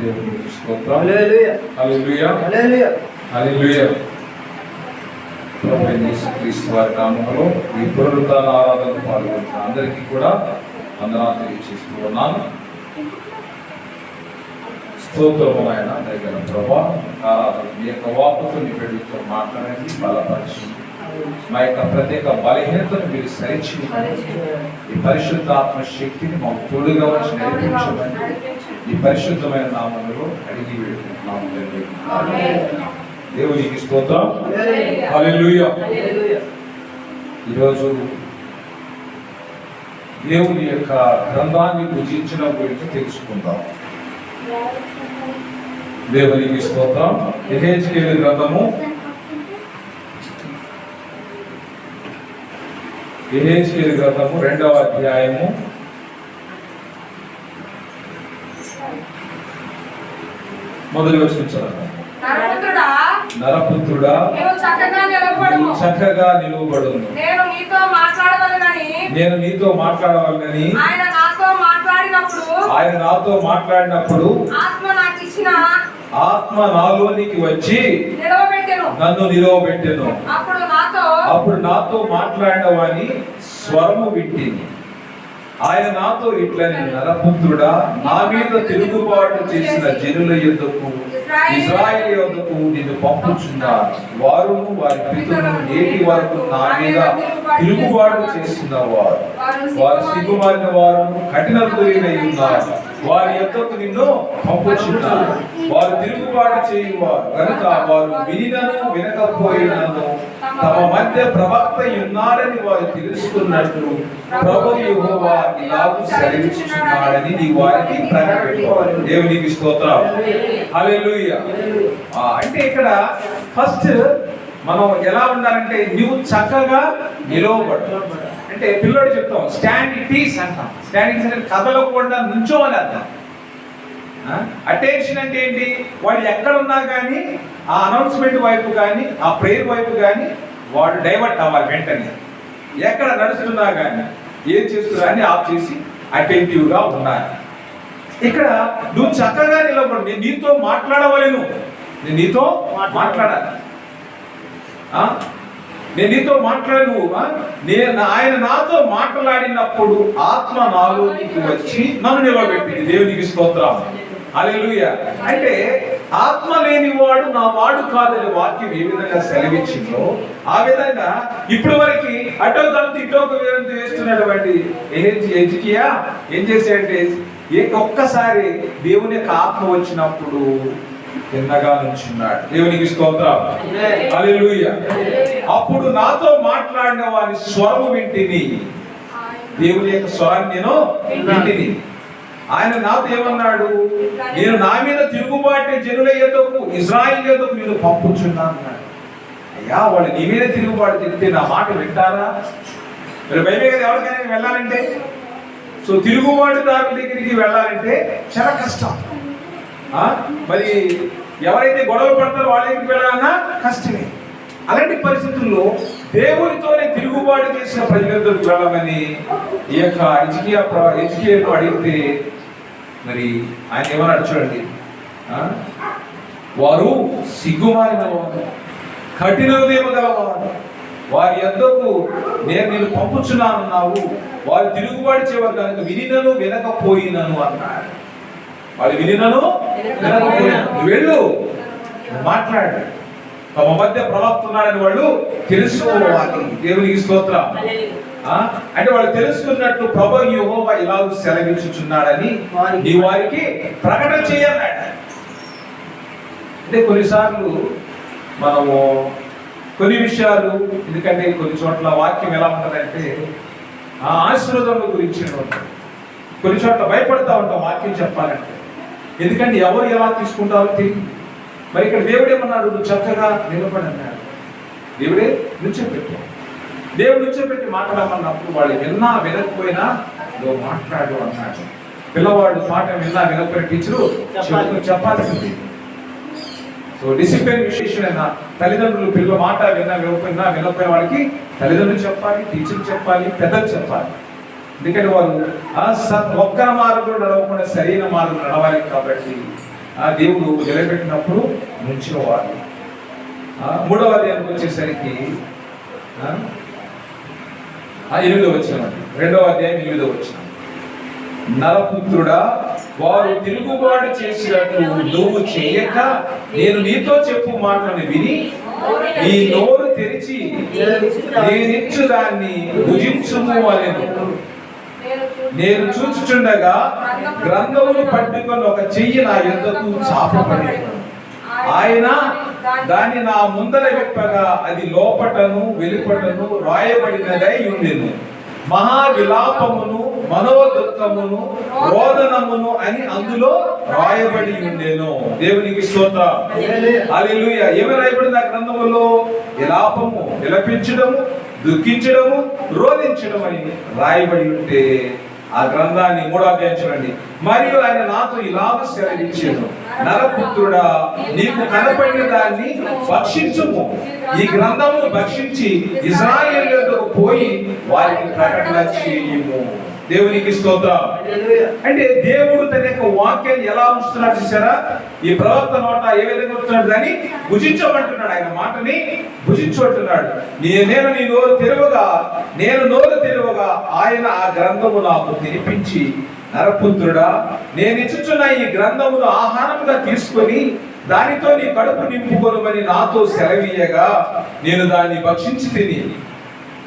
దేవునికి స్తోత్రం. హల్లెలూయా హల్లెలూయా హల్లెలూయా హల్లెలూయా. ప్రభువైన యేసుక్రీస్తు వారి నామములో ఈ పునరుత్థాన ఆరాధనలో పాల్గొంటున్న అందరికీ కూడా వందనాలు తెలియజేస్తూ ఉన్నాను. స్తోత్రము నాయన. దయగల ప్రభువా, ఆరాధన మీ యొక్క వాక్కుతో మీ బిడ్డలతో మాట్లాడండి, బలపరచండి. మా యొక్క ప్రత్యేక బలహీనతను మీరు సరిచి ఈ పరిశుద్ధాత్మ శక్తిని మాకు తోడుగా వచ్చి నడిపించమని ఈ పరిశుద్ధమైన నామములో అడిగి వేడుకుంటున్నాము తండ్రి. దేవునికి స్తోత్రం. హల్లెలూయా. ఈరోజు దేవుని యొక్క గ్రంథాన్ని పూజించడం గురించి తెలుసుకుందాం. దేవునికి స్తోత్రం. యెహెజ్కేలు గ్రంథము, యెహెజ్కేలు గ్రంథము 2వ అధ్యాయము 1వ వచనం చదవండి. నరపుత్రుడా, నీవు చక్కగా నిలువబడును. నేను నీతో మాట్లాడవలనని ఆయన నాతో మాట్లాడినప్పుడు ఆత్మ నాలోనికి వచ్చి నన్ను నిలవబెట్టెను. అప్పుడు నాతో మాట్లాడిన వాని స్వరము వింటిని. ఆయన నాతో ఇట్లని, నరపుత్రుడా, నా మీద తిరుగుబాటు చేసిన జనుల యొద్దకు, ఇశ్రాయేలు యొద్దకు నిన్ను పంపుచున్నాను. వారును వారి పితరులు నేటి వరకు నా మీద తిరుగుబాటు చేస్తున్న వారు సిగ్గుమారిన వారు, కఠిన హృదయులై ఉన్నారు. వారి యొద్దకు నిన్ను పంపుచున్నారు. వారు తిరుగుబాటు చేయువారు కనుక వారు వినినను వినకపోయినను తమ మధ్య ప్రవక్త ఉన్నాడని వారు తెలుసుకున్నట్లు ప్రభువు యెహోవా ఇలాగు సెలవిస్తున్నాడని నీ వారికి ప్రకటించాలి. దేవునికి స్తోత్రం. హల్లెలూయా. అంటే ఇక్కడ ఫస్ట్ మనం ఎలా ఉండాలంటే, నువ్వు చక్కగా నిలవబడు. అంటే పిల్లోడు చెప్తాం స్టాండ్ ఇట్ ఈస్ అంటాం. స్టాండింగ్ అంటే కదలకుండా నుంచోవాలి అర్థం. అటెన్షన్ అంటే ఏంటి? వాడు ఎక్కడ ఉన్నా కానీ ఆ అనౌన్స్మెంట్ వైపు కానీ ఆ ప్రేయర్ వైపు కానీ వాడు డైవర్ట్ అవ్వాలి వెంటనే. ఎక్కడ నడుస్తున్నా కానీ ఏం చేస్తున్నా అని ఆఫ్ చేసి అటెంటివ్గా ఉండాలి. ఇక్కడ నువ్వు చక్కగా నిలబడు. నేను నీతో మాట్లాడవలేను, నేను నీతో మాట్లాడాలి, నేను నీతో మాట్లాడను. ఆయన నాతో మాట్లాడినప్పుడు ఆత్మ నాలోనికి వచ్చి నన్ను నిలబెట్టింది. దేవునికి స్తోత్రం. హల్లెలూయా. అంటే ఆత్మ లేనివాడు నా వాడు కాదని వాక్యం ఏ విధంగా సెలవిచ్చిందో ఆ విధంగా ఇప్పుడు వరకు అటో తంతు ఇటో వేస్తున్నటువంటి హెజ్కియా ఏం చేశాడంటే, ఒక్కసారి దేవుని యొక్క ఆత్మ వచ్చినప్పుడు కిందగా నుంచున్నాడు. దేవునికి స్తోత్రం. హల్లెలూయా. అప్పుడు నాతో మాట్లాడిన వారి స్వరము వింటిని. దేవుని యొక్క స్వరాన్ని నేను వింటిని. ఆయన నాతో ఏమన్నాడు? నేను నా మీద తిరుగుబాటు జనుల యొద్దకు, ఇశ్రాయేలు యొద్దకు నేను పంపుచున్నాను అన్నాడు. అయ్యా, వాళ్ళు నీ మీద తిరుగుబాటు చెప్తే నా మాట వింటారా? మీరు భయమే కదా ఎవరికైనా వెళ్ళాలంటే. సో తిరుగుబాటు దాని దగ్గరికి వెళ్ళాలంటే చాలా కష్టం. మరి ఎవరైతే గొడవ పడతారో వాళ్ళ దగ్గరికి వెళ్ళాలన్నా కష్టమే. అలాంటి పరిస్థితుల్లో దేవునితోనే తిరుగుబాటు చేసిన ప్రజలందరికీ వెళ్ళమని ఈ యొక్క హెజ్కియాను అడిగితే మరి ఆయన ఏమన్నాడు చూడండి. వారు సిగ్గుమారిన వారు, కఠిన హృదయము గలవారు, వారి యొద్దకు నేను నిన్ను పంపుచున్నానన్నావు. వారు తిరుగుబాటు చేయవారు కనుక వినినను వినకపోయినను అన్నాడు. వాళ్ళు వినినను వినకపోయినను. నువ్వు వెళ్ళు, మాట్లాడు. తమ మధ్య ప్రవక్త ఉన్నాడని వాళ్ళు తెలుసుకోవాలి. దేవునికి స్తోత్రం. అంటే వాళ్ళు తెలుసుకున్నట్లు ప్రభువు యెహోవా ఇలాగ సెలవిచ్చుచున్నాడని నీ వారికి ప్రకటన చేయాలన్నాడు. అంటే కొన్నిసార్లు మనము కొన్ని విషయాలు, ఎందుకంటే కొన్ని చోట్ల వాక్యం ఎలా ఉంటుందంటే ఆశీర్వాదం గురించి ఉంటుంది. కొన్ని చోట్ల భయపడతా ఉంటాం వాక్యం చెప్పాలంటే, ఎందుకంటే ఎవరు ఎలా తీసుకుంటారో తెలియదు. మరి ఇక్కడ దేవుడు ఏమన్నాడు? నువ్వు చక్కగా నిలబడి అన్నాడు. దేవుడే నుంచోపెట్టు. దేవుడు నుంచోపెట్టి మాట్లాడమన్నప్పుడు వాళ్ళు విన్నా వినకపోయినా నువ్వు మాట్లాడు అన్నాడు. పిల్లవాడు మాట విన్నా వినకపోయిన టీచరు చెప్పాల్సింది. సో డిసిప్లిన్ విషయమైనా తల్లిదండ్రులు పిల్లల మాట విన్నా వినకపోయిన వాడికి తల్లిదండ్రులు చెప్పాలి, టీచర్లు చెప్పాలి, పెద్దలు చెప్పాలి. ఎందుకంటే వారు ఒక్క మార్గంలో నడవకుండా సరైన మార్గం నడవాలి కాబట్టి ఆ దేవుడు నిలబెట్టినప్పుడు నుంచేవాడు. 3వ అధ్యాయానికి వచ్చేసరికి 8వ వచనం, 2వ అధ్యాయం 8వ వచనం. నరపుత్రుడా, వారు తిరుగుబాటు చేసినట్లు నువ్వు చేయక నేను నీతో చెప్పు మాటలను విని నీ నోరు తెరిచి నేనిచ్చు దాన్ని భుజించుము అనెను. నేను చూచుచుండగా గ్రంథమును పట్టుకొని ఒక చెయ్యి నా యుద్ధకు చాపబడెను. ఆయన దాన్ని నా ముందర విప్పగా అది లోపటను వెలుపటను రాయబడినదై ఉండెను. మహా విలాపమును మనోదుఃఖమును రోదనమును అని అందులో రాయబడి ఉండెను. దేవునికి స్తోత్రం. హల్లెలూయా. ఏమి రాయబడింది ఆ గ్రంథములో? విలాపము, విలపించడము, దుఃఖించడము, రోధించడం అని రాయబడి ఉంటే ఆ గ్రంథాన్ని 3వ అధ్యాయం చూడండి. మరియు ఆయన నాతో ఇలాగ సెలవిచ్చెను, నరపుత్రుడా, నీకు కనపడిన దాన్ని భక్షించుము. ఈ గ్రంథమును భక్షించి ఇశ్రాయేలులకు పోయి వారికి ప్రకటన చేయుము. దేవునికి స్తోత్రం. అంటే దేవుడు తన యొక్క వాక్యాన్ని ఎలా ఉంచుతున్నాడు చూసారా? ఈ ప్రవక్త నోట ఏ విధంగా ఉంటున్నాడు? దాన్ని భుజించమంటున్నాడు. ఆయన మాటని భుజించుకుంటున్నాడు. నేను నీ నోరు తెరవగా ఆయన ఆ గ్రంథము నాకు తినిపించి, నరపుత్రుడా, నేను ఇచ్చుచున్న ఈ గ్రంథమును ఆహారముగా తీసుకొని దానితో నీ కడుపు నింపుకొనుమని నాతో సెలవీయగా నేను దాన్ని భక్షించి తిని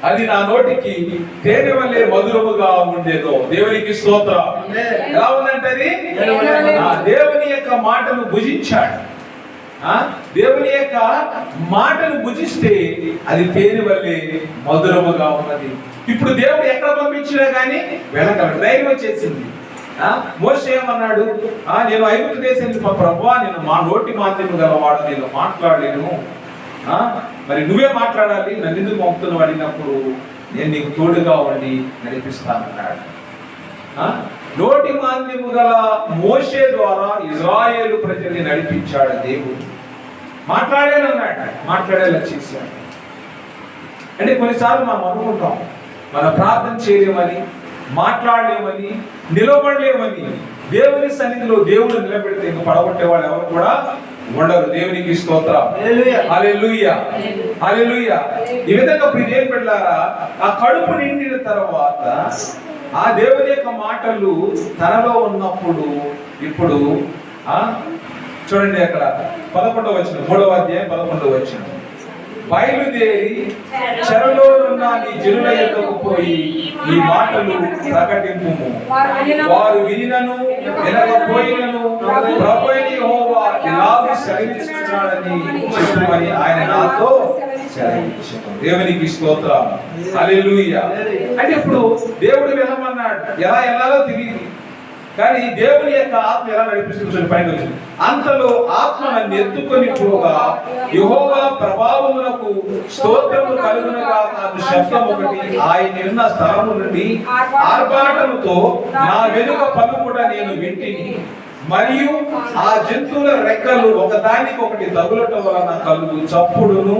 అది నా నోటికి తేనె వల్లే మధురముగా ఉండేదో. దేవునికి స్తోత్రం. ఎలా ఉందంటే అది దేవుని యొక్క మాటను భుజించాడు. దేవుని యొక్క మాటను భుజిస్తే అది తేనె వల్లే మధురముగా ఉన్నది. ఇప్పుడు దేవుడు ఎక్కడ పంపించినా కానీ వెళ్ళగలడు. ధైర్యం వచ్చేసింది. మోషే ఏమన్నాడు? నేను ఐగుప్తు దేశానికి ప్రభువా, నేను మా నోటి మాధ్యమం గలవాడు, నేను మాట్లాడలేను, మరి నువ్వే మాట్లాడాలి, నన్ను ఎందుకు పంపుతున్నావు అడిగినప్పుడు నేను నీకు తోడుగా ఉండి నడిపిస్తానన్నాడు. నోటి మాంద్యము గల మోషే ద్వారా ఇశ్రాయేలు ప్రజల్ని నడిపించాడు దేవుడు. మాట్లాడానన్నాడు, మాట్లాడేలా చేశాడు. అంటే కొన్నిసార్లు మనం అనుకుంటాం మన ప్రార్థన చేయలేమని, మాట్లాడలేమని, నిలబడలేమని. దేవుని సన్నిధిలో దేవుడు నిలబెడితే ఇంకా పడగొట్టే వాళ్ళు ఎవరు కూడా ఉండరు. దేవునికి స్తోత్రం. హల్లెలూయా, హల్లెలూయా. ఈ విధంగా ప్రియమైన బిడ్డలారా, ఆ కడుపు నిండిన తర్వాత ఆ దేవుని యొక్క మాటలు తనలో ఉన్నప్పుడు ఇప్పుడు చూడండి అక్కడ 11వ వచనం, 3వ అధ్యాయం 11వ వచనం. బయలుదేరి చెరలో ఉన్న నీ జనుల యొద్దకు పోయి ఈ మాటలు ప్రకటింపుము. వారు వినినను వినకపోయినను ప్రభువైన యెహోవా ఇలాగ సెలవిస్తున్నాడని చెప్పుమని ఆయన నాతో సెలవిచ్చాడు. దేవునికి స్తోత్రం. హల్లెలూయా. అంటే ఇప్పుడు దేవుడు వెళ్ళమన్నాడు, ఎలా వెళ్ళాలో తెలియదు, కానీ దేవుని యొక్క ఆత్మ ఎలా నడిపిస్తుంది పైన వచ్చింది. అంతలో ఆత్మ నన్ను ఎత్తుకొని పోగా యెహోవా ప్రభావమునకు స్తోత్రము కలుగునగా నాకు శబ్దం ఒకటి ఆయన ఉన్న స్థలము నుండి ఆర్భాటముతో నా వెనుక పలుకుట నేను వింటిని. మరియు ఆ జంతువుల రెక్కలు ఒకదానికొకటి తగులటం వలన కలుగు చప్పుడును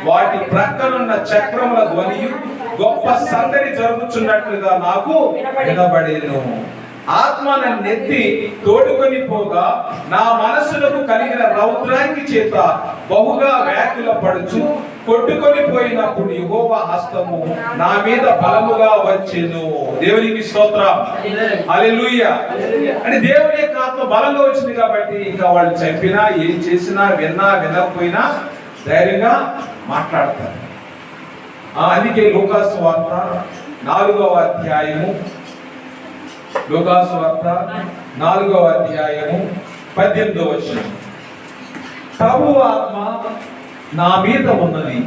వాటి ప్రక్కనున్న చక్రముల ధ్వనియు గొప్ప సందడి జరుగుతున్నట్లుగా నాకు వినబడేను. ఆత్మ నన్ను ఎత్తి తోడుకొని పోగా నా మనస్సులకు కలిగిన రౌద్రానికి చేత బహుగా వ్యాకుల పడుచు కొట్టుకొని పోయినప్పుడు యెహోవా హస్తము నా మీద బలముగా వచ్చెను. దేవునికి స్తోత్రం. హల్లెలూయా. అంటే దేవుని యొక్క ఆత్మ బలంగా వచ్చింది కాబట్టి ఇంకా వాళ్ళు చెప్పినా ఏం చేసినా విన్నా వినకపోయినా ధైర్యంగా మాట్లాడతారు. అందుకే లూకాసు వార్త 4వ అధ్యాయము, లూకాసు వార్త 4వ అధ్యాయము 18వ వచనం. ప్రభువు ఆత్మ నా మీద ఉన్నది,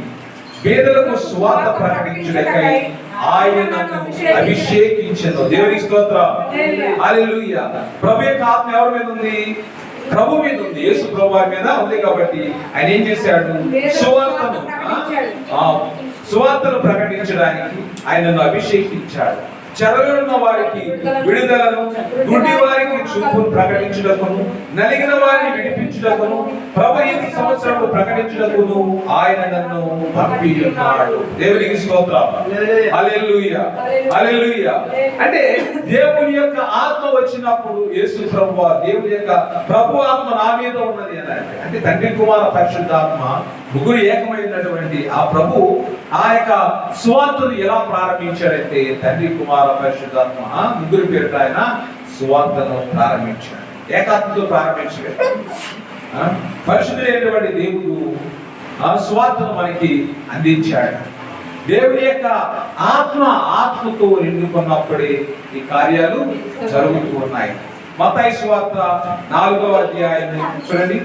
పేదలకు సువార్త ప్రకటించుటకై ఆయన నన్ను అభిషేకించెను. దేవునికి స్తోత్రం. హల్లెలూయా. ప్రభు యొక్క ఆత్మ ఎవరి మీద ఉంది? ప్రభు మీద ఉంది. యేసు ప్రభు మీద ఉంది కాబట్టి ఆయన ఏం చేశాడు? సువార్తను ప్రకటించడానికి ఆయనను అభిషేకించాడు. చెరలో ఉన్న వారికి విడుదలను, గుడ్డి వారికి చూపును ప్రకటించుటకును, నలిగిన వారిని విడిపించుటకును, ప్రభు ఈ సంవత్సరము ప్రకటించుటకును ఆయన నన్ను పంపి ఉన్నాడు. దేవునికి స్తోత్రం. హల్లెలూయా, హల్లెలూయా. అంటే దేవుని యొక్క ఆత్మ వచ్చినప్పుడు యేసు ప్రభువా, దేవుని యొక్క ప్రభు ఆత్మ నా మీద ఉన్నది అని అంటే తండ్రి కుమార పరిశుద్ధాత్మ ముగ్గురు ఏకమైనటువంటి ఆ ప్రభు ఆ యొక్క సువార్తను ఎలా ప్రారంభించాడంటే తండ్రి కుమార పరిశుద్ధాత్మ ముగ్గురు పేరిట ఆయన సువార్తను ప్రారంభించాడు. ఏకాత్మతో ప్రారంభించాడు. పరిశుద్ధుడైనటువంటి దేవుడు ఆ సువార్తను మనకి అందించాడు. దేవుని యొక్క ఆత్మతో నిండుకున్నప్పుడే ఈ కార్యాలు జరుగుతూ ఉన్నాయి. మత్తయి సువార్త 4వ అధ్యాయం చూడండి.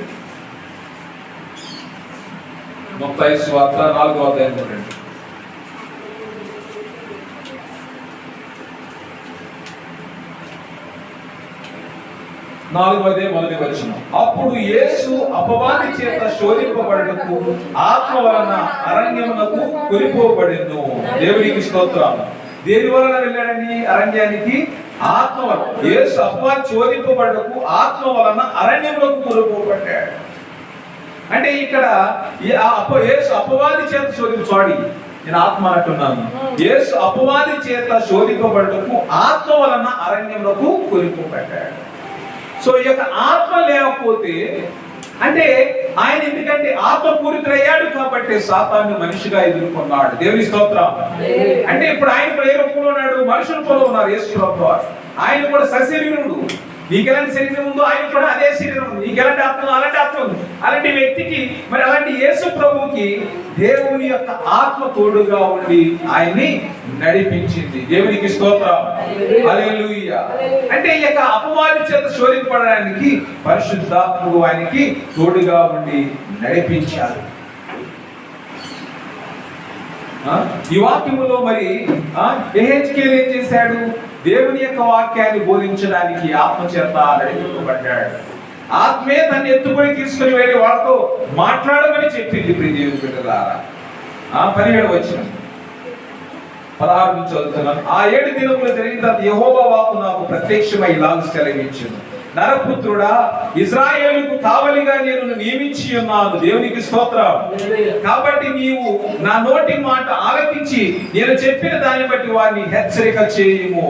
మత్తయి సువార్త 4వ అధ్యాయం చూడండి. 4వ అధ్యాయం 1వ వచనం. అప్పుడు యేసు అపవాది చేత శోధింపబడుటకు ఆత్మ వలన అరణ్యమునకు కొనిపోబడెను. దేవునికి స్తోత్రం. దేని వలన వెళ్ళాడని అరణ్యానికి? ఆత్మ వలన. యేసు అపవాది శోధింపబడుటకు ఆత్మ వలన అరణ్యమునకు కొనిపోబడ్డాడు. అంటే ఇక్కడ యేసు అపవాది చేత నేను ఆత్మ అంటున్నాను. యేసు అపవాది చేత శోధింపబడుటకు ఆత్మ వలన అరణ్యమునకు కొనిపోబడ్డాడు. సో ఈ యొక్క ఆత్మ లేకపోతే అంటే ఆయన ఎందుకంటే ఆత్మపూరితుడయ్యాడు కాబట్టి సాతాను మనిషిగా ఎదుర్కొన్నాడు. దేవుని స్తోత్రం. అంటే ఇప్పుడు ఆయన కూడా ఏ రూపంలో ఉన్నాడు? మనుషుల రూపంలో ఉన్నారు యేసు ప్రభువు. ఆయన కూడా సశరీరుడు. నీకు ఎలాంటి శరీరం ఉందో ఆయన కూడా అదే శరీరం ఉంది. నీకు ఎలాంటి ఆత్మ అలాంటి ఆత్మ ఉంది. అలాంటి వ్యక్తికి మరి అలాంటి యేసు ప్రభువుకి దేవుని యొక్క ఆత్మ తోడుగా ఉండి ఆయన్ని నడిపించింది. దేవునికి స్తోత్రం. హల్లెలూయా. అంటే ఈ యొక్క అపవాది చేత శోధింపబడడానికి పరిశుద్ధాత్ముడు ఆయనకి తోడుగా ఉండి నడిపించారు. ఈ వాక్యములో మరి యెహెజ్కేలు ఏం చేశాడు? దేవుని యొక్క వాక్యాన్ని బోధించడానికి ఆత్మ చేత నడిపింపబడ్డాడు. ఆత్మే తను ఎత్తుకొని తీసుకుని వెళ్ళి వాళ్ళతో మాట్లాడమని చెప్పింది. ప్రియ దేవుని బిడ్డలారా, 17వ వచనం 16 నుంచి చదువుతున్నాను. ఆ 7 దినములు జరిగిన తర్వాత యెహోవా వాక్కు నాకు ప్రత్యక్షమై ఇలాగ సెలవిచ్చెను. నరపుత్రుడా, ఇశ్రాయేలుకు కావలిగా నేను నియమించి ఉన్నాను. దేవునికి స్తోత్రం. కాబట్టి నీవు నా నోటి మాట ఆలకించి నేను చెప్పిన దాన్ని బట్టి వారిని హెచ్చరిక చేయుము.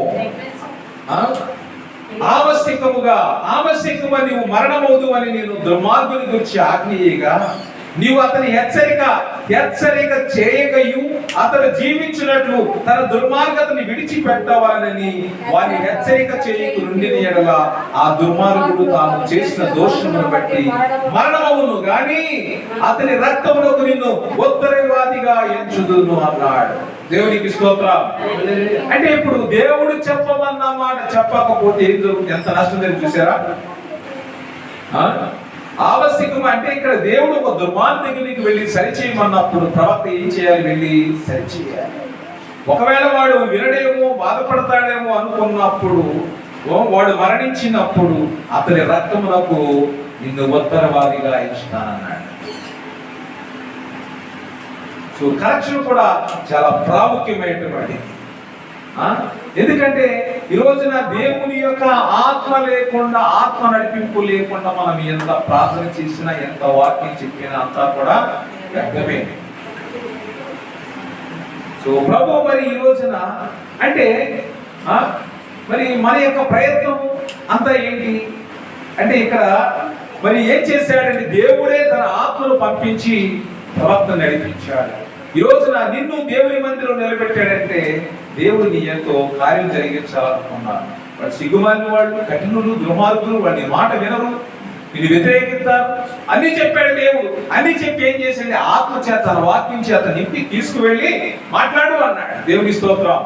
ఆవశ్యకముగా నీవు మరణమవుదు అని నేను దుర్మార్గుని గురించి ఆజ్ఞేయగా నీవు అతని హెచ్చరిక చేయకయు అతను జీవించినట్లు తన దుర్మార్గతని విడిచిపెట్టవాలని వారిని హెచ్చరిక చేయకు నుండిన యెడల ఆ దుర్మార్గుడు తాను చేసిన దోషమును బట్టి మరణమవును గాని అతని రక్తమునకు నిన్ను ఉత్తరవాదిగా ఎంచుదును అన్నాడు. దేవునికి స్తోత్రం. అంటే ఇప్పుడు దేవుడు చెప్పమన్న మాట చెప్పకపోతే ఏం జరుగుతుంది? ఎంత నష్టం జరిగి చూసారా? ఆవశ్యకం అంటే ఇక్కడ దేవుడు ఒక దుర్మార్గునికి వెళ్ళి సరిచేయమన్నప్పుడు ప్రవక్త ఏం చేయాలి? వెళ్ళి సరిచేయాలి. ఒకవేళ వాడు వినడేమో బాధపడతాడేమో అనుకున్నప్పుడు వాడు మరణించినప్పుడు అతని రక్తమునకు నిన్ను ఉత్తరవాదిగా ఎంచుతానన్నాడు. సో కరెక్షన్ కూడా చాలా ప్రాముఖ్యమైనటువంటి. ఎందుకంటే ఈ రోజున దేవుని యొక్క ఆత్మ లేకుండా, ఆత్మ నడిపింపు లేకుండా మనం ఎంత ప్రార్థన చేసినా, ఎంత వాక్యం చెప్పినా అంతా కూడా వ్యర్థమే. సో ప్రభు మరి ఈ రోజున అంటే మరి మన యొక్క ప్రయత్నం అంతా ఏంటి అంటే ఇక్కడ మరి ఏం చేశాడంటే దేవుడే తన ఆత్మను పంపించి ప్రవక్త నడిపించాడు. ఈ రోజున నిన్ను దేవుని మందిరం నిలబెట్టాడంటే దేవుడు నీ ఎంతో కార్యం జరిగించాలనుకున్నాడు. వాడు సిగ్గుమాలిన వాళ్ళు, కఠినులు, దుర్మార్గులు, వాడి మాట వినరు, నిన్ను వ్యతిరేకిస్తారు. అన్ని చెప్పాడు దేవుడు. అన్ని చెప్పి ఏం చేసింది? ఆత్మ చేత, తన వాక్యం చేత నింపి తీసుకువెళ్ళి మాట్లాడు అన్నాడు. దేవుని స్తోత్రం.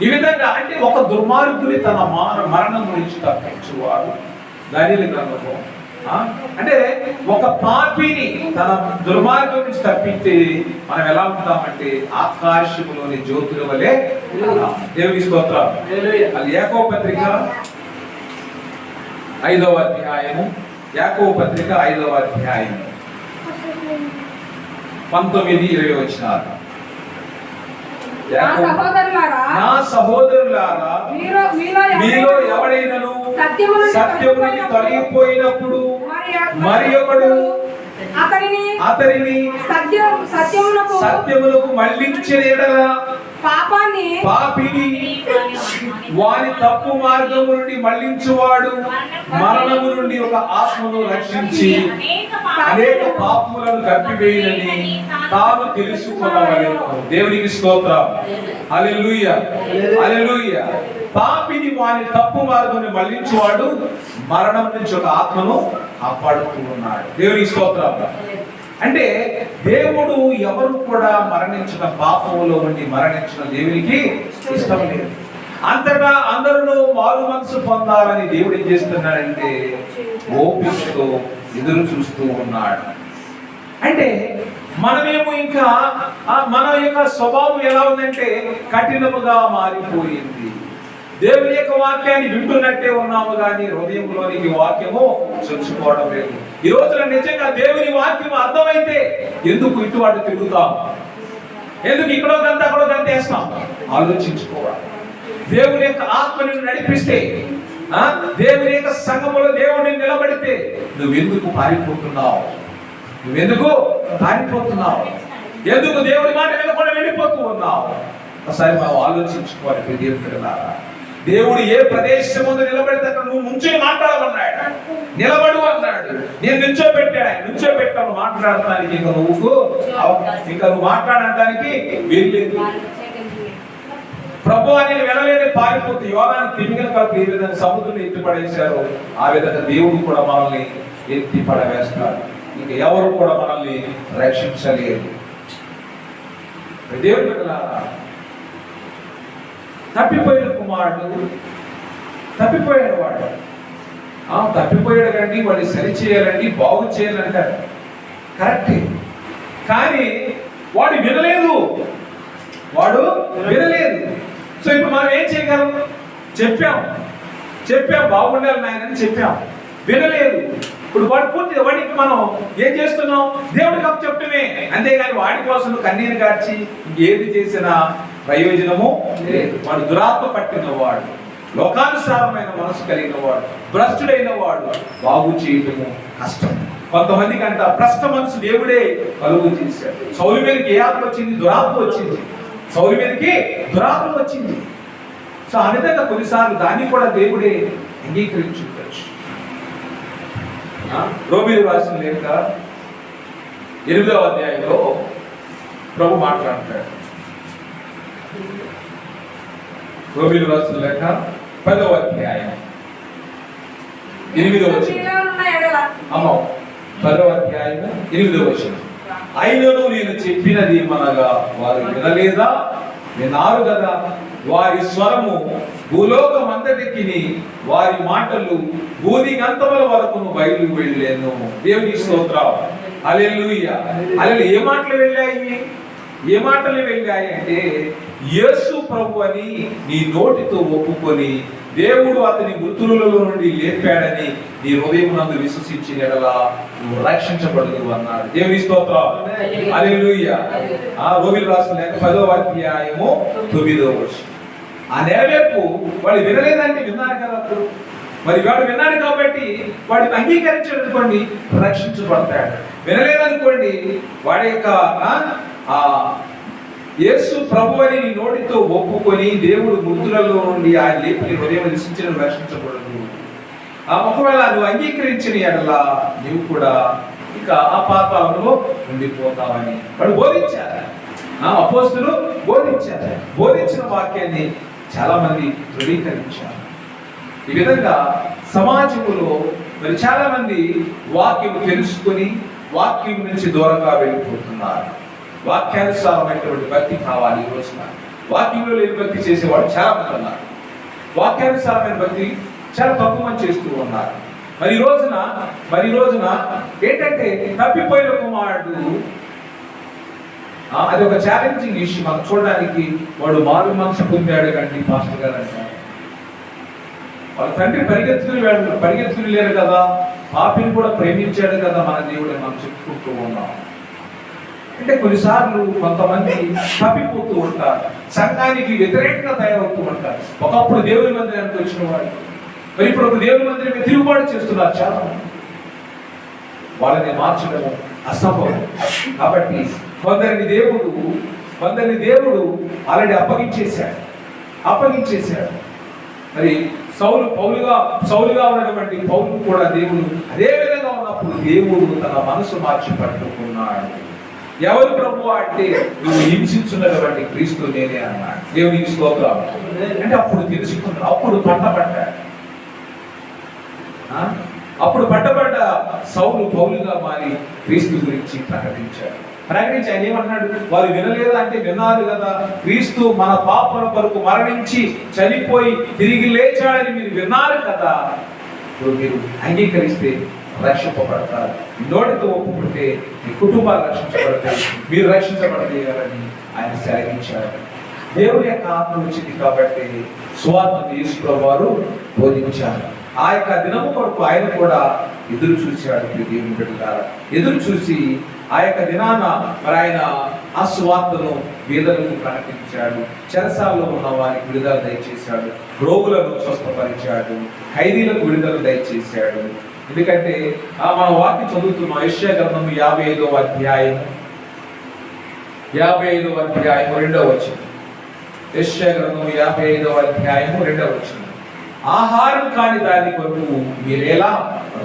ఈ విధంగా అంటే ఒక దుర్మార్గుని తన మరణం గురించి తప్పించువాడు. దానియేలు గ్రంథంలో అంటే ఒక పాపిని తన దుర్మార్గం నుంచి తప్పితే మనం ఎలా ఉంటామంటే ఆకాశములోని జ్యోతుల వలె. దేవుని స్తోత్రం. అది యాకోబు పత్రిక 5వ అధ్యాయము, యాకోబు పత్రిక 5వ అధ్యాయం 19-20 వచనాలు. నా సహోదరులారా, మీలో ఎవడైనను సత్యము నుండి తొలగిపోయినప్పుడు మరి ఒకడు అతనిని సత్యములకు మళ్ళించిన యెడల పాపిని వాని తప్పు మార్గము నుండి మళ్ళించువాడు మరణము నుండి ఒక ఆత్మను రక్షించి అనేక పాపములను కప్పివేయనని తాను తెలుసుకున్నవలెను. దేవునికి స్తోత్రం. హల్లెలూయా, హల్లెలూయా. పాపిని వాని తప్పు మార్గమును మళ్ళించువాడు మరణం నుంచి ఒక ఆత్మను కాపాడుతూ ఉన్నాడు. దేవునికి స్తోత్రం. అంటే దేవుడు ఎవరు కూడా మరణించిన పాపములో ఉండి మరణించిన దేవునికి ఇష్టం లేదు. అంతటా అందరూ మారు మనసు పొందాలని దేవుడు ఏం చేస్తున్నాడంటే ఓపికతో ఎదురు చూస్తూ ఉన్నాడు. అంటే మనమేమో ఇంకా మన యొక్క స్వభావం ఎలా ఉందంటే కఠినముగా మారిపోయింది. దేవుని యొక్క వాక్యాన్ని వింటున్నట్టే ఉన్నాము కానీ హృదయంలోనికి వాక్యము చొచ్చుకోవడం లేదు. ఈ రోజున నిజంగా దేవుని వాక్యం అర్థమైతే ఎందుకు ఇటువాడు తిరుగుతాం, ఎందుకు ఇక్కడో గంట అక్కడో గంట వేస్తాం? ఆలోచించుకోవాలి. దేవుని యొక్క ఆత్మని నడిపిస్తే, దేవుని యొక్క సంఘములో దేవుడిని నిలబడితే నువ్వెందుకు పారిపోతున్నావు? నువ్వెందుకు పారిపోతున్నావు? ఎందుకు దేవుడి మాట వినకుండా వెళ్ళిపోతూ ఉన్నావు? ఒకసారి మనం ఆలోచించుకోవాలి. దేవుడు ఏ ప్రదేశం ముందు నిలబడితే అక్కడ నువ్వు నుంచొని మాట్లాడమన్నాడు, నిలబడు అన్నాడు. నేను నుంచోబెట్టాను మాట్లాడటానికి. ఇంకా నువ్వు మాట్లాడటానికి వీల్లేదు. ప్రభు అని వెళ్ళలేని పారిపోతే యోగాన్ని తిమింగల కలిపి ఏ విధంగా సముద్రం ఎత్తిపడేశారో ఆ విధంగా దేవుడు కూడా మనల్ని ఎత్తి పడవేస్తాడు. ఇంక ఎవరు కూడా మనల్ని రక్షించలేరు. దేవుడు బిడ్డలారా, తప్పిపోయిన కుమారుడు తప్పిపోయాడు. వాడు తప్పిపోయాడు కండి, వాడిని సరి చేయాలండి, బాగు చేయాలంటారు, కరెక్టే. కానీ వాడు వినలేదు. సో ఇప్పుడు మనం ఏం చేయగలం? చెప్పాం బాగుండాలి నాయనని చెప్పాం, వినలేదు. ఇప్పుడు వాడు పూర్తిగా వాడికి మనం ఏం చేస్తున్నాం? దేవుడికి అప్పు చెప్పటమే, అంతేగాని వాడి కోసం కన్నీరు కార్చి ఏది చేసినా ప్రయోజనము లేదు. వాడు దురాత్మ పట్టిన వాడు, లోకానుసారమైన మనసు కలిగిన వాడు, భ్రష్టుడైన వాడు, బాగు చేయటము కష్టం. కొంతమందికి అంట భ్రష్ట మనసు దేవుడే కలుగు చేశాడు. సౌలు మీదకి ఏ ఆత్మ వచ్చింది? దురాత్మ వచ్చింది. సౌలు మీదకి దురాత్మ వచ్చింది. సో ఆ విధంగా కొన్నిసార్లు దాన్ని కూడా దేవుడే అంగీకరించుకోవచ్చు. రోమీయులు రాసిన లేఖ 8వ అధ్యాయంలో ప్రభు మాట్లాడతాడు. రోమీయులు రాసిన లేఖ 10వ అధ్యాయం 8వ వచనం. 10వ అధ్యాయం 8వ వచనం. అయినను నేను చెప్పినది మనగా వారు వినలేదా? విన్నారు కదా. వారి స్వరము భూలోకమంతటికి, వారి మాటలు భూదిగంతముల వరకును బయలు వెళ్ళాను. దేవుని స్తోత్రం. హల్లెలూయా. ఏ మాటలు వెళ్ళాయి అంటే యేసు ప్రభు అని నీ నోటితో ఒప్పుకొని దేవుడు అతని మృతులలో నుండి లేపాడని నీ హృదయమునందు విశ్వసించిన యెడల నువ్వు రక్షించబడుదువు అన్నాడు. దేవుని స్తోత్రం. హల్లెలూయా. రోమీయులు రాసిన లేఖ 10వ అధ్యాయము 9వ వచనం. ఆ నెరవేర్పు వాడు వినలేదంటే విన్నారు కదా. అప్పుడు మరి వాడు విన్నాడు కాబట్టి వాడిని అంగీకరించాడు అనుకోండి, రక్షించబడతాడు. వినలేదనుకోండి, వాడి యొక్క యేసు ప్రభు అని నీ నోటితో ఒప్పుకొని దేవుడు మృతులలో నుండి ఆయన లేపి హృదయం విశ్వసించిన రక్షించబడదు. ఒకవేళ నువ్వు అంగీకరించిన యెడల నువ్వు కూడా ఇక ఆ పాతాళంలో ఉండిపోతావని వాడు బోధించారు. అపోస్తలులు బోధించిన వాక్యాన్ని చాలా మంది ధృవీకరించారు. ఈ విధంగా సమాజంలో మరి చాలా మంది వాక్యం తెలుసుకొని వాక్యం నుంచి దూరంగా వెళ్ళిపోతున్నారు. వాక్యానుసారమైనటువంటి భక్తి కావాలి. ఈ రోజున వాక్యంలో లేని భక్తి చేసేవాడు చాలా మంది ఉన్నారు. వాక్యానుసారమైన భక్తి చాలా తక్కువ మంది చేస్తూ ఉన్నారు. మరి ఈ రోజున ఏంటంటే తప్పిపోయిన కుమారుడు, అది ఒక ఛాలెంజింగ్ ఇష్యూ. మనం చూడడానికి వాడు మారు మనసు పొందాడు కండి పాస్టర్ గారు అంటారు. వాళ్ళ తండ్రి పరిగెత్తుకుని లేరు కదా, పాపిని కూడా ప్రేమించాడు కదా మన దేవుడు మనం చెప్పుకుంటూ ఉన్నాం. అంటే కొన్నిసార్లు కొంతమంది తప్పిపోతూ ఉంటారు, సంఘానికి వ్యతిరేకంగా తయారవుతూ ఉంటారు. ఒకప్పుడు దేవుని మందిరానికి వచ్చిన వాడు మరి ఇప్పుడు ఒక దేవుని మందిరం తిరుగుబాటు చేస్తున్నారు చాలా మంది. వాళ్ళని మార్చడము అసంభవం. కాబట్టి కొందరిని దేవుడు ఆల్రెడీ అప్పగించేశాడు. మరి సౌలుగా ఉన్నటువంటి పౌలు కూడా దేవుడు అదే విధంగా ఉన్నప్పుడు దేవుడు తన మనసు మార్చి పట్టుకున్నాడు. ఎవరు ప్రభు అంటే నువ్వు హింసించున్నటువంటి క్రీస్తు నేనే అన్నాడు. దేవునికి స్తోత్రం. అంటే అప్పుడు తెలుసుకున్నాడు, అప్పుడు పట్టబడ్డ సౌలు పౌలుగా మారి క్రీస్తు గురించి ప్రకటించి ఆయన ఏమన్నాడు? వారు వినలేదా అంటే విన్నారు కదా, క్రీస్తు మన పాపల కొరకు మరణించి చనిపోయి తిరిగి లేచాడని మీరు విన్నారు కదా, ఇప్పుడు మీరు అంగీకరిస్తే రక్షింపబడతారు. నోటితో ఒప్పుకుంటే మీ కుటుంబాలు రక్షించబడతాయి, మీరు రక్షించబడతారని ఆయన సెలవించారు. దేవుని యొక్క ఆత్మ వచ్చింది కాబట్టి సువార్తను యేసు వారు బోధించారు. ఆ యొక్క దినము కొరకు ఆయన కూడా ఎదురు చూశాడు. దేవుని బిడ్డలారా, ఎదురు చూసి ఆ యొక్క దినాన మరి ఆయన ఆ సువార్తను వేదనకు ప్రకటించాడు. చెరసాలలో ఉన్న వారికి విడుదల దయచేశాడు, రోగులను స్వస్థపరిచాడు, ఖైదీలకు విడుదల దయచేశాడు. ఎందుకంటే మన వాక్యం చదువుతున్నాం యెషయా గ్రంథం 55వ అధ్యాయం 2వ వచనం. యెషయా గ్రంథం 55వ అధ్యాయం 2వ వచనం. ఆహారం కాని దాని కొరకు మీరేలా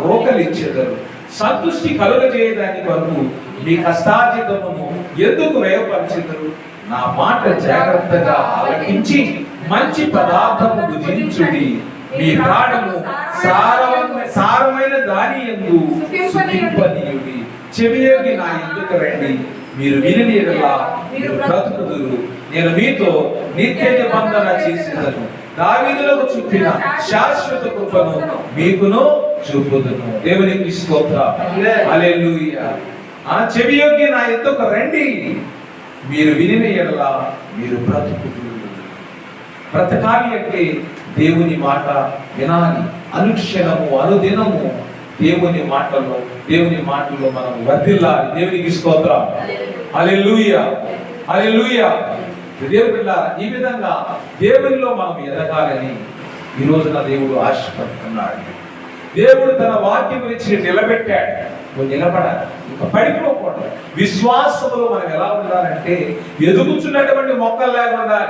రోకలిచ్చెదరు, సంతృష్టి కలుగజేయదాని కొరకు మీ కష్టార్జితమును ఎందుకు వ్యయపరిచెదరు? నా మాట జాగ్రత్తగా ఆలకించి మంచి పదార్థము భుజించుడి, మీ ప్రాణము సారమైన దాని యందు సుఖింపనీయుడి. చెవియోగి నా ఎందుకు రండి, మీరు విని ఎడల మీరు బ్రతుకుదురు. నేను మీతో నిత్య నిబంధన చేసేదను, దావీదులకు చూపిన శాశ్వత కృపను మీకును చూపుదును. దేవునికి స్తోత్రం. హల్లెలూయా. చెవియోగి నా యొద్దకు రండి, మీరు వినిన ఎడల మీరు బ్రతుకుదురు. బ్రతకాలి అంటే దేవుని మాట వినాలి. అనుక్షణము అనుదినము దేవుని మాటల్లో మనం వర్ధిల్లాలి. దేవునికి స్తోత్రం. హల్లెలూయా, హల్లెలూయా. దేవుని బిడ్డలారా, ఈ విధంగా దేవునిలో మనం ఎదగాలని ఈ రోజున దేవుడు ఆశపడుతున్నాడు. దేవుడు తన వాక్యం గురించి నిలబెట్టాడు. నువ్వు నిలబడాలి, ఇంకా పడిపోకూడదు. విశ్వాసములో మనం ఎలా ఉండాలంటే ఎదుగుతున్నటువంటి మొక్కలు లేక ఉండాలి,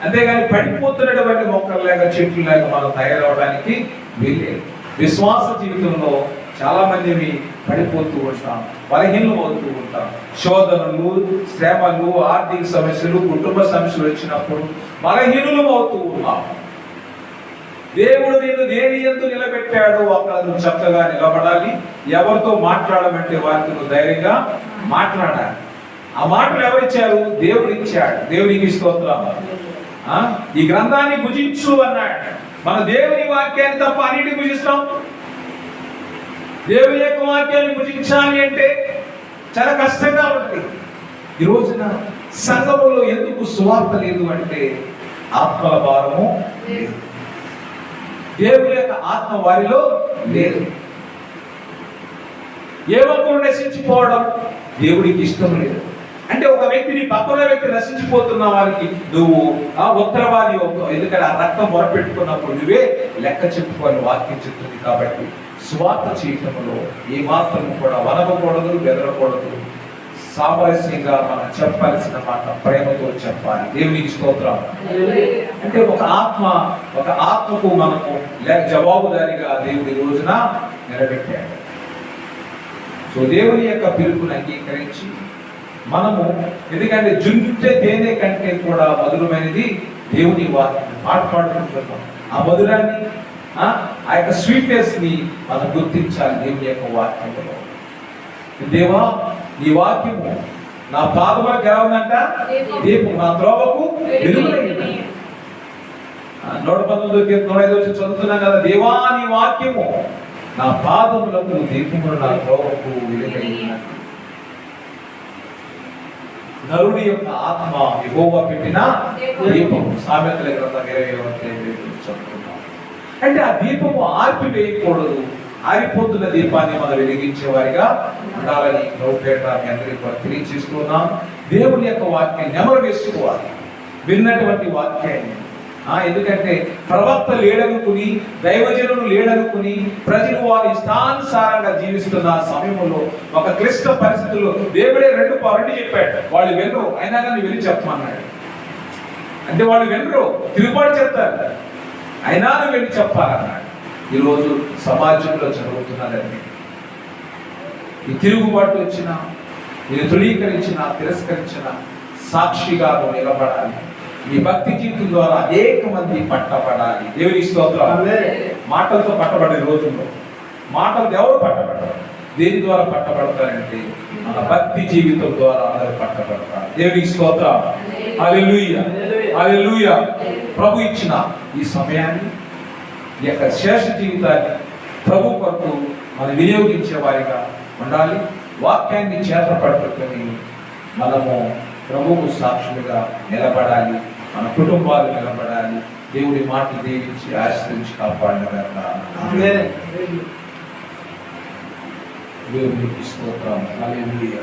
అంతేగాని పడిపోతున్నటువంటి మొక్కలు లేక చెట్లు లేక మనం తయారవడానికి వీల్లేదు. విశ్వాస జీవితంలో చాలా మంది పడిపోతూ ఉంటాం, బలహీనం అవుతూ ఉంటాం. శోధనలు, శ్రమలు, ఆర్థిక సమస్యలు, కుటుంబ సమస్యలు వచ్చినప్పుడు బలహీనులు అవుతూ ఉన్నాం. దేవుడు నిన్ను దేని యందు నిలబెట్టాడు, అక్కడ నువ్వు చక్కగా నిలబడాలి. ఎవరితో మాట్లాడమంటే వారితో నువ్వు ధైర్యంగా మాట్లాడాలి. ఆ మాటలు ఎవరిచ్చారు? దేవుడు ఇచ్చాడు. దేవునికి స్తోత్రం. ఈ గ్రంథాన్ని భుజించు అన్నాడు. మన దేవుని వాక్యాన్ని తప్ప అన్నిటిని భుజిస్తాం. దేవుని యొక్క వాక్యాన్ని భుజించాలి అంటే చాలా కష్టంగా ఉంటుంది. ఈ రోజున సంఘములో ఎందుకు సువార్త లేదు అంటే ఆత్మల భారము లేదు. దేవుని యొక్క ఆత్మ వారిలో లేదు. ఏ ఒక్కరు నశించిపోవడం దేవుడికి ఇష్టం లేదు. అంటే ఒక వ్యక్తిని పక్కన వ్యక్తి నశించిపోతున్న వారికి నువ్వు ఉత్తరవాది అవుతావు. ఎందుకంటే ఆ రక్తం మొరపెట్టుకున్నప్పుడు నువ్వే లెక్క చెప్పుకొని వాక్యం చెప్తుంది. కాబట్టి స్వార్థ చేయటంలో ఏ మాత్రం కూడా వనకూడదు, బెదరకూడదు. సామరస్యంగా మనం చెప్పాల్సిన మాట ప్రేమతో చెప్పాలి. దేవునికి స్తోత్రం. అంటే ఒక ఆత్మకు మనము జవాబుదారిగా దేవుడి రోజున నిలబెట్టాడు. సో దేవుని యొక్క పిలుపుని అంగీకరించి మనము, ఎందుకంటే జుంటే తేనె కంటే కూడా మధురమైనది దేవుని వాక్యం. పాడుకుంటున్నాం ఆ మధురాన్ని, ఆ యొక్క స్వీట్నెస్ ని మనం గుర్తించాలి దేవుని యొక్క వాక్యంలో. దేవా, నీ వాక్యము నా పాదములకు ఎలా ఉందంట? దీపం, నా త్రోవకు వెలుగులైనది. 119 చదువుతున్నాం కదా, దేవా నీ వాక్యము నా పాదములకు దీపములు, నా త్రోవకు వెలుగైనది. నరుడి యొక్క ఆత్మ యెహోవా పెట్టిన దీపం. సామెతల గ్రంథం 20వ అధ్యాయం చదువుతున్నాం. అంటే ఆ దీపము ఆర్పివేయకూడదు. ఆరిపోతున్న దీపాన్ని మనం వెలిగించే వారిగా ఉండాలని ప్రభుపేట మీ అందరికీ కూడా తెలియజేస్తున్నాం. దేవుని యొక్క వాక్యాన్ని నెమరు వేసుకోవాలి. విన్నటువంటి వాక్యాన్ని ఎందుకంటే ప్రవక్త లేడనుకుని, దైవజనులు లేడనుకుని, ప్రజలు వారి ఇష్టానుసారంగా జీవిస్తున్న సమయంలో ఒక క్లిష్ట పరిస్థితుల్లో దేవుడే రెండు చెప్పాడు. వాళ్ళు వినరు, అయినా కానీ వెళ్ళి చెప్పమన్నాడు. అంటే వాళ్ళు వినరు, తిరుగుబాటు చెప్తారు, అయినా నువ్వు వెళ్ళి చెప్పాలన్నాడు. ఈరోజు సమాజంలో జరుగుతున్నదండి. ఈ తిరుగుబాటు వచ్చిన, నేను తృణీకరించిన, తిరస్కరించిన సాక్షిగా నువ్వు నిలబడాలి. నీ భక్తి జీవితం ద్వారా అనేక మంది పట్టబడాలి. దేవుని స్తోత్రం. మాటలతో పట్టబడే రోజుల్లో మాటలు ఎవరు పట్టబడతారు? దేని ద్వారా పట్టబడతారంటే మన భక్తి జీవితం ద్వారా అందరూ పట్టబడతారు. దేవుని స్తోత్రం. హల్లెలూయా, హల్లెలూయా. ప్రభు ఇచ్చిన ఈ సమయాన్ని, ఈ యొక్క శేష జీవితాన్ని ప్రభు కొరకు మనం వినియోగించే వారిగా ఉండాలి. వాక్యాన్ని చేత పట్టుకొని మనము ప్రభువు సాక్షులుగా నిలబడాలి. మన కుటుంబాలు నిలబడాలి. దేవుడి మాటలు దీవించి ఆశీర్వదించి కాపాడినగా దేవునికి స్తోత్రం. హల్లెలూయా.